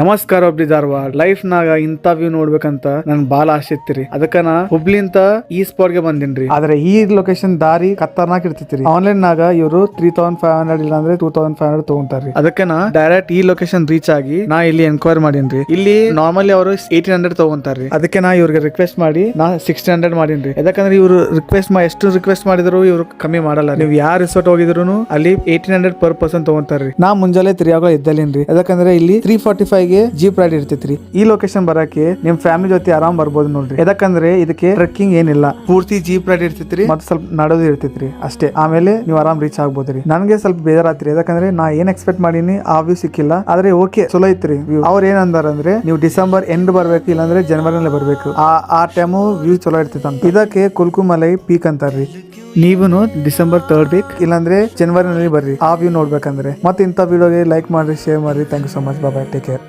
ನಮಸ್ಕಾರ ಒಬ್ರಿ ಧಾರವಾಡ ಲೈಫ್ ನಾಗ ಇಂಥ ವ್ಯೂ ನೋಡ್ಬೇಕಂತ ನನ್ ಬಾಳ ಆಸೆ ಇತ್ತಿರಿ. ಅದಕ್ಕ ನಾ ಹುಬ್ಳಿಂತ ಈ ಸ್ಪಾಟ್ ಗೆ ಬಂದಿನ್ರಿ. ಆದ್ರೆ ಈ ಲೊಕೇಶನ್ ದಾರಿ ಖತರ್ನಾಕ್ ಇರ್ತೈತ್ರಿ. ಆನ್ಲೈನ್ ನಾಗ ಇವರು 3500 ಇಲ್ಲಾಂದ್ರೆ 2500 ತಗೊಂತಾರ್ರಿ. ಅದಕ್ಕೆ ನಾ ಡೈರೆಕ್ಟ್ ಈ ಲೊಕೇಶನ್ ರೀಚ್ ಆಗಿ ನಾ ಇಲ್ಲಿ ಎನ್ಕ್ವೈರಿ ಮಾಡೀನ್ರಿ. ಇಲ್ಲಿ ನಾರ್ಮಲಿ ಅವರು 1800 ತಗೊಂತಾರ್ರಿ. ಅದಕ್ಕೆ ನಾ ಇವ್ರಿಗೆ ರಿಕ್ವೆಸ್ಟ್ ಮಾಡಿ ನಾ 1600 ಮಾಡೀನ್ರಿ. ಯಾಕಂದ್ರೆ ಇವ್ರು ಎಷ್ಟು ರಿಕ್ವೆಸ್ಟ್ ಮಾಡಿದ್ರು ಇವ್ರು ಕಮ್ಮಿ ಮಾಡಲ್ಲ. ನೀವು ಯಾರ ರಿಸಾರ್ಟ್ ಹೋಗಿದ್ರು ಅಲ್ಲಿ 1800 per person ತಗೊಂತಾರ್ರಿ. ನಾ ಮುಂಜಾನೆ 3 ಆಗೋ ಇದ್ದಲ್ಲಿನ್ರಿ. ಯಾಕಂದ್ರೆ ಇಲ್ಲಿ 3:45 ಗೆ ಜೀಪ್ ರೈಡ್ ಇರ್ತೈತ್ರಿ. ಈ ಲೊಕೇಶನ್ ಬರಕ್ಕೆ ನಿಮ್ ಫ್ಯಾಮಿಲಿ ಜೊತೆ ಆರಾಮ್ ಬರ್ಬೋದು ನೋಡ್ರಿ. ಯಾಕಂದ್ರೆ ಇದಕ್ಕೆ ಟ್ರೆಕ್ಕಿಂಗ್ ಏನಿಲ್ಲ, ಪೂರ್ತಿ ಜೀಪ್ ರೈಡ್ ಇರ್ತೈತ್ರಿ ಮತ್ತೆ ಸ್ವಲ್ಪ ನಡೋದು ಇರ್ತೈತ್ರಿ ಅಷ್ಟೇ. ಆಮೇಲೆ ನೀವು ಆರಾಮ್ ರೀಚ್ ಆಗ್ಬೋದ್ರಿ. ನನ್ಗೆ ಸ್ವಲ್ಪ ಬೇಜಾರಾತ್ರಿ, ಯಾಕಂದ್ರೆ ನಾ ಏನ್ ಎಕ್ಸ್ಪೆಕ್ಟ್ ಮಾಡೀನಿ ಆ ವ್ಯೂ ಸಿಕ್ಕಿಲ್ಲ. ಆದ್ರೆ ಓಕೆ ಚಲೋ ಐತ್ರಿ ವ್ಯೂ. ಅವ್ರ ಏನ್ ಅಂದಾರಂದ್ರೆ ನೀವು ಡಿಸೆಂಬರ್ ಎಂಡ್ ಬರ್ಬೇಕು, ಇಲ್ಲಾಂದ್ರೆ ಜನವರಿನಲ್ಲಿ ಬರ್ಬೇಕು. ಆ ಟೈಮು ವ್ಯೂ ಚಲೋ ಇರ್ತೈತಂತ. ಇದಕ್ಕೆ ಕುಲ್ಕುಮಲೈ ಪೀಕ್ ಅಂತಾರ್ರಿ. ನೀವುನು ಡಿಸೆಂಬರ್ 3rd ವೀಕ್ ಇಲ್ಲಾಂದ್ರೆ ಜನವರಿನಲ್ಲಿ ಬರ್ರಿ ಆ ವ್ಯೂ ನೋಡ್ಬೇಕಂದ್ರೆ. ಮತ್ತೆ ಇಂಥ ವಿಡಿಯೋಗೆ ಲೈಕ್ ಮಾಡ್ರಿ, ಶೇರ್ ಮಾಡ್ರಿ. Thank you so much. Bye, take care.